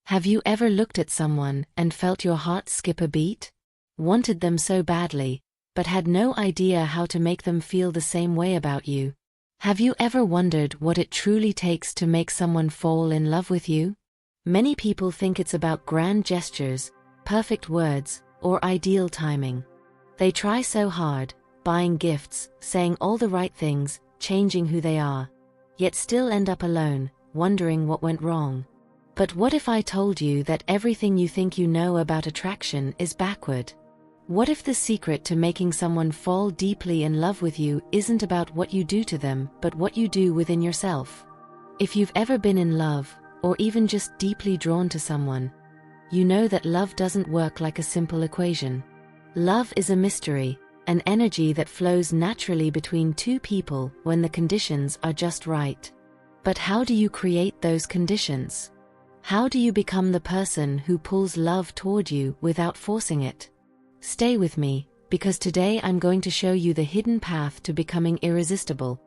Have you ever looked at someone and felt your heart skip a beat? Wanted them so badly, but had no idea how to make them feel the same way about you? Have you ever wondered what it truly takes to make someone fall in love with you? Many people think it's about grand gestures, perfect words, or ideal timing. They try so hard, buying gifts, saying all the right things, changing who they are, yet still end up alone, wondering what went wrong. But what if I told you that everything you think you know about attraction is backward? What if the secret to making someone fall deeply in love with you isn't about what you do to them, but what you do within yourself? If you've ever been in love, or even just deeply drawn to someone, you know that love doesn't work like a simple equation. Love is a mystery, an energy that flows naturally between two people when the conditions are just right. But how do you create those conditions? How do you become the person who pulls love toward you without forcing it? Stay with me, because today I'm going to show you the hidden path to becoming irresistible.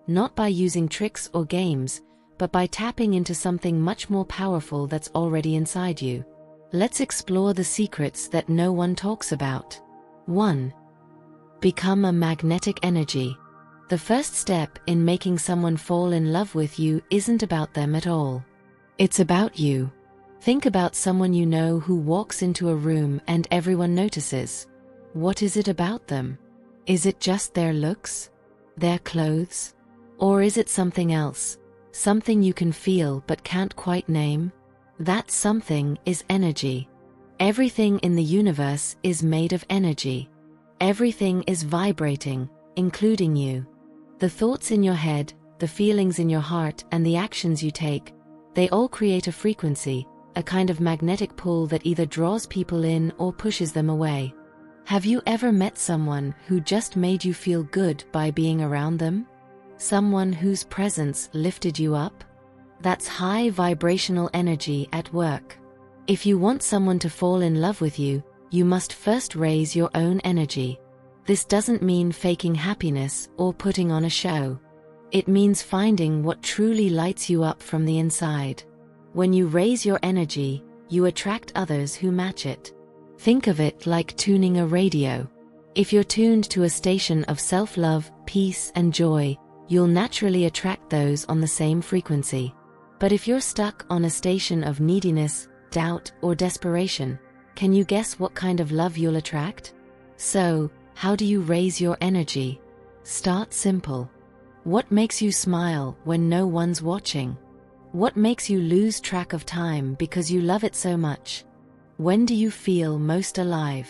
Not by using tricks or games, but by tapping into something much more powerful that's already inside you. Let's explore the secrets that no one talks about. 1. Become a magnetic energy. The first step in making someone fall in love with you isn't about them at all. It's about you. Think about someone you know who walks into a room and everyone notices. What is it about them? Is it just their looks? Their clothes? Or is it something else? Something you can feel but can't quite name? That something is energy. Everything in the universe is made of energy. Everything is vibrating, including you. The thoughts in your head, the feelings in your heart, and the actions you take, they all create a frequency, a kind of magnetic pull that either draws people in or pushes them away. Have you ever met someone who just made you feel good by being around them? Someone whose presence lifted you up? That's high vibrational energy at work. If you want someone to fall in love with you, you must first raise your own energy. This doesn't mean faking happiness or putting on a show. It means finding what truly lights you up from the inside. When you raise your energy, you attract others who match it. Think of it like tuning a radio. If you're tuned to a station of self-love, peace, and joy, you'll naturally attract those on the same frequency. But if you're stuck on a station of neediness, doubt, or desperation, can you guess what kind of love you'll attract? So, how do you raise your energy? Start simple. What makes you smile when no one's watching? What makes you lose track of time because you love it so much? When do you feel most alive?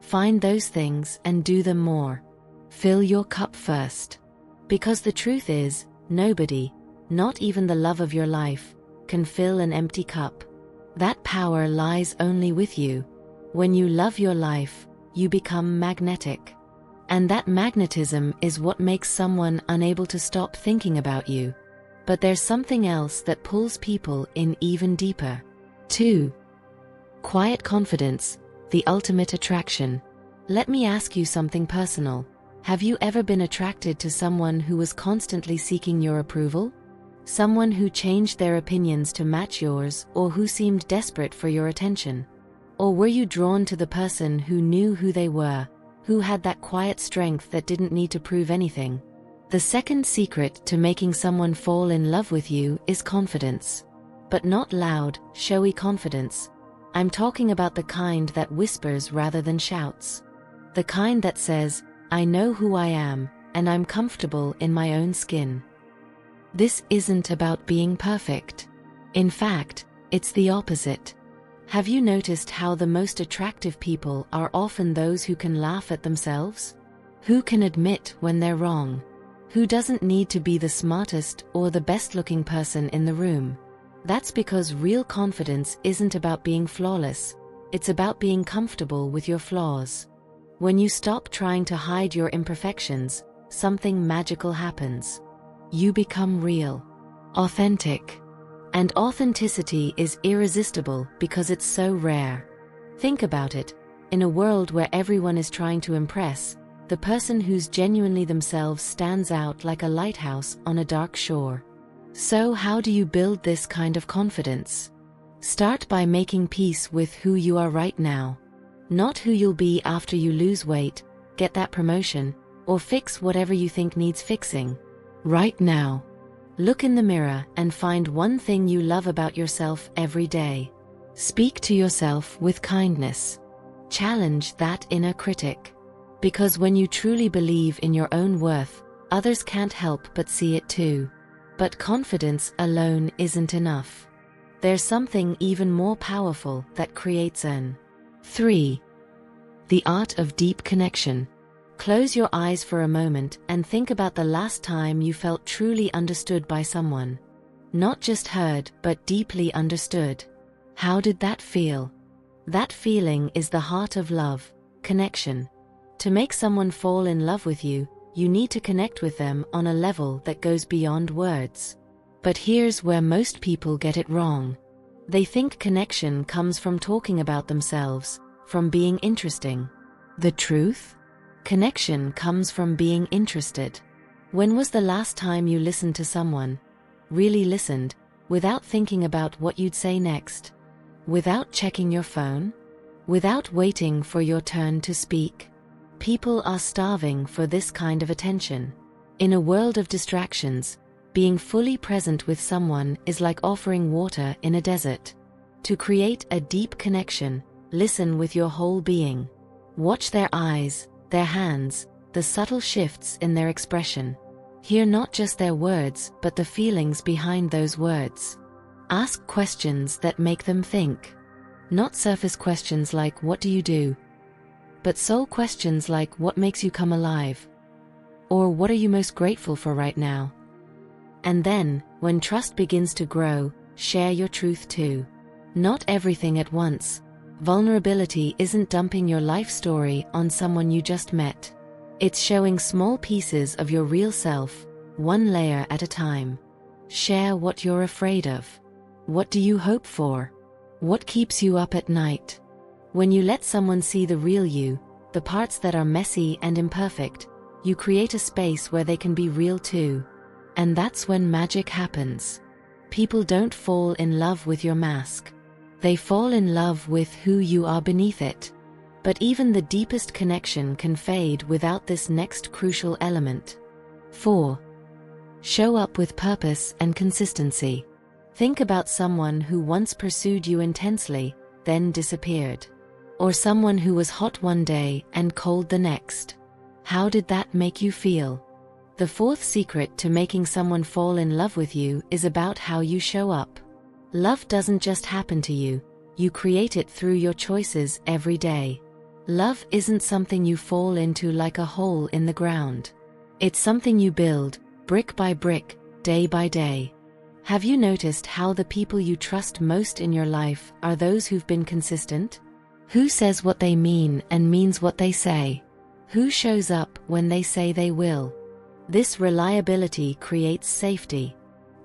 Find those things and do them more. Fill your cup first. Because the truth is, nobody, not even the love of your life, can fill an empty cup. That power lies only with you. When you love your life, you become magnetic. And that magnetism is what makes someone unable to stop thinking about you. But there's something else that pulls people in even deeper. 2. Quiet confidence, the ultimate attraction. Let me ask you something personal. Have you ever been attracted to someone who was constantly seeking your approval? Someone who changed their opinions to match yours, or who seemed desperate for your attention? Or were you drawn to the person who knew who they were, who had that quiet strength that didn't need to prove anything? The second secret to making someone fall in love with you is confidence. But not loud, showy confidence. I'm talking about the kind that whispers rather than shouts. The kind that says, I know who I am, and I'm comfortable in my own skin. This isn't about being perfect. In fact, it's the opposite. Have you noticed how the most attractive people are often those who can laugh at themselves? Who can admit when they're wrong? Who doesn't need to be the smartest or the best-looking person in the room? That's because real confidence isn't about being flawless. It's about being comfortable with your flaws. When you stop trying to hide your imperfections, something magical happens. You become real, authentic. And authenticity is irresistible because it's so rare. Think about it. In a world where everyone is trying to impress, the person who's genuinely themselves stands out like a lighthouse on a dark shore. So how do you build this kind of confidence? Start by making peace with who you are right now. Not who you'll be after you lose weight, get that promotion, or fix whatever you think needs fixing. Right now. Look in the mirror and find one thing you love about yourself every day. Speak to yourself with kindness. Challenge that inner critic. Because when you truly believe in your own worth, others can't help but see it too. But confidence alone isn't enough. There's something even more powerful that creates an 3. The art of deep connection. Close your eyes for a moment and think about the last time you felt truly understood by someone. Not just heard, but deeply understood. How did that feel? That feeling is the heart of love, connection. To make someone fall in love with you, you need to connect with them on a level that goes beyond words. But here's where most people get it wrong. They think connection comes from talking about themselves, from being interesting. The truth? Connection comes from being interested. When was the last time you listened to someone? Really listened, without thinking about what you'd say next? Without checking your phone? Without waiting for your turn to speak? People are starving for this kind of attention. In a world of distractions, being fully present with someone is like offering water in a desert. To create a deep connection, listen with your whole being. Watch their eyes, their hands, the subtle shifts in their expression. Hear not just their words, but the feelings behind those words. Ask questions that make them think. Not surface questions like "what do you do?" but soul questions like "what makes you come alive?" or "what are you most grateful for right now?" And then, when trust begins to grow, share your truth too. Not everything at once. Vulnerability isn't dumping your life story on someone you just met. It's showing small pieces of your real self, one layer at a time. Share what you're afraid of. What do you hope for? What keeps you up at night? When you let someone see the real you, the parts that are messy and imperfect, you create a space where they can be real too. And that's when magic happens. People don't fall in love with your mask. They fall in love with who you are beneath it. But even the deepest connection can fade without this next crucial element. 4. Show up with purpose and consistency. Think about someone who once pursued you intensely, then disappeared. Or someone who was hot one day and cold the next. How did that make you feel? The 4th secret to making someone fall in love with you is about how you show up. Love doesn't just happen to you, you create it through your choices every day. Love isn't something you fall into like a hole in the ground. It's something you build, brick by brick, day by day. Have you noticed how the people you trust most in your life are those who've been consistent? Who says what they mean and means what they say? Who shows up when they say they will? This reliability creates safety.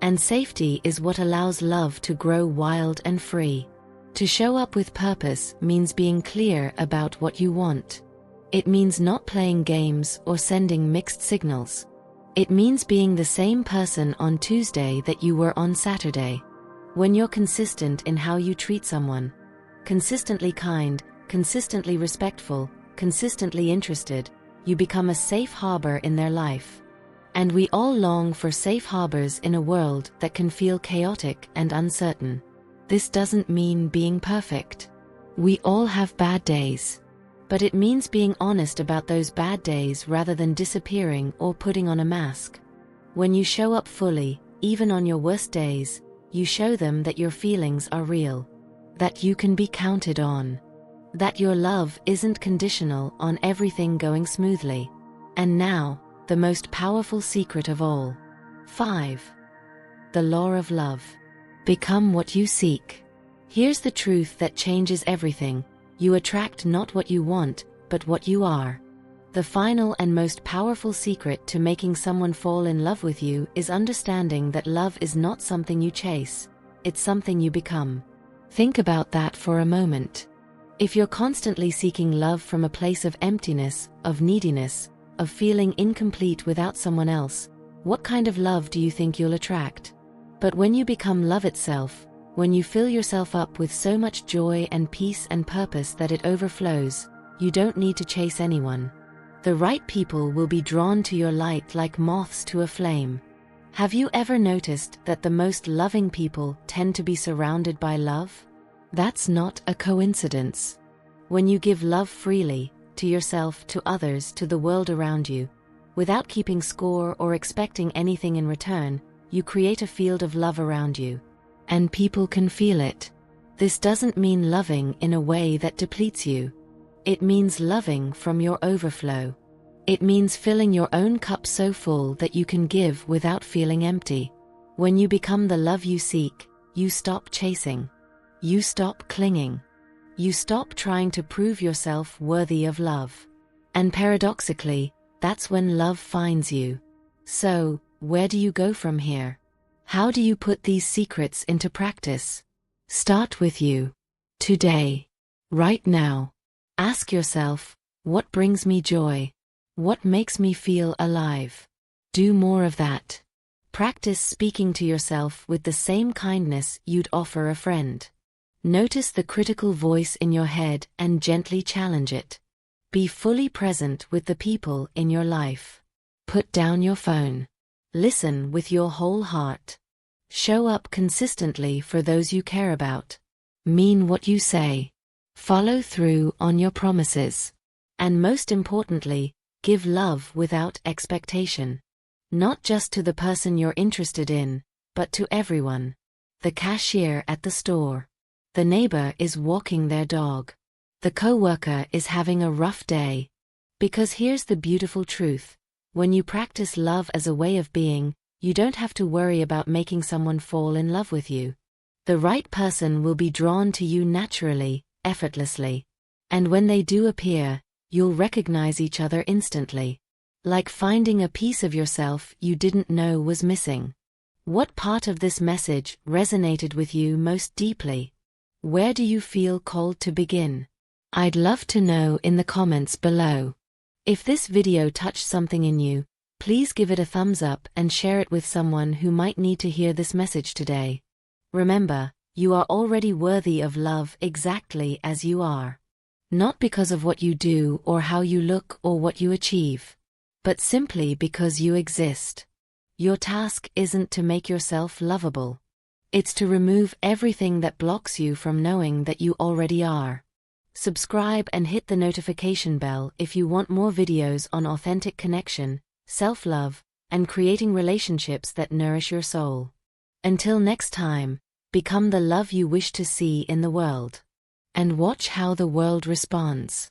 And safety is what allows love to grow wild and free. To show up with purpose means being clear about what you want. It means not playing games or sending mixed signals. It means being the same person on Tuesday that you were on Saturday. When you're consistent in how you treat someone, consistently kind, consistently respectful, consistently interested, you become a safe harbor in their life. And we all long for safe harbors in a world that can feel chaotic and uncertain. This doesn't mean being perfect. We all have bad days. But it means being honest about those bad days rather than disappearing or putting on a mask. When you show up fully, even on your worst days, you show them that your feelings are real. That you can be counted on. That your love isn't conditional on everything going smoothly. And now, the most powerful secret of all. 5. The law of love. Become what you seek. Here's the truth that changes everything. You attract not what you want, but what you are. The final and most powerful secret to making someone fall in love with you is understanding that love is not something you chase. It's something you become. Think about that for a moment. If you're constantly seeking love from a place of emptiness, of neediness, of feeling incomplete without someone else, what kind of love do you think you'll attract? But when you become love itself, When you fill yourself up with so much joy and peace and purpose that it overflows, you don't need to chase anyone. The right people will be drawn to your light like moths to a flame. Have you ever noticed that the most loving people tend to be surrounded by love? That's not a coincidence. When you give love freely, to yourself, to others, to the world around you, without keeping score or expecting anything in return, you create a field of love around you. And people can feel it. This doesn't mean loving in a way that depletes you. It means loving from your overflow. It means filling your own cup so full that you can give without feeling empty. When you become the love you seek, you stop chasing. You stop clinging. You stop trying to prove yourself worthy of love. And paradoxically, that's when love finds you. So, where do you go from here? How do you put these secrets into practice? Start with you. Today. Right now. Ask yourself, what brings me joy? What makes me feel alive? Do more of that. Practice speaking to yourself with the same kindness you'd offer a friend. Notice the critical voice in your head and gently challenge it. Be fully present with the people in your life. Put down your phone. Listen with your whole heart. Show up consistently for those you care about. Mean what you say. Follow through on your promises. And most importantly, give love without expectation. Not just to the person you're interested in, but to everyone. The cashier at the store. The neighbor is walking their dog. The coworker is having a rough day. Because here's the beautiful truth. When you practice love as a way of being, you don't have to worry about making someone fall in love with you. The right person will be drawn to you naturally, effortlessly. And when they do appear, you'll recognize each other instantly. Like finding a piece of yourself you didn't know was missing. What part of this message resonated with you most deeply? Where do you feel called to begin? I'd love to know in the comments below. If this video touched something in you, please give it a thumbs up and share it with someone who might need to hear this message today. Remember, you are already worthy of love exactly as you are. Not because of what you do or how you look or what you achieve, but simply because you exist. Your task isn't to make yourself lovable. It's to remove everything that blocks you from knowing that you already are. Subscribe and hit the notification bell if you want more videos on authentic connection, self-love, and creating relationships that nourish your soul. Until next time, become the love you wish to see in the world. And watch how the world responds.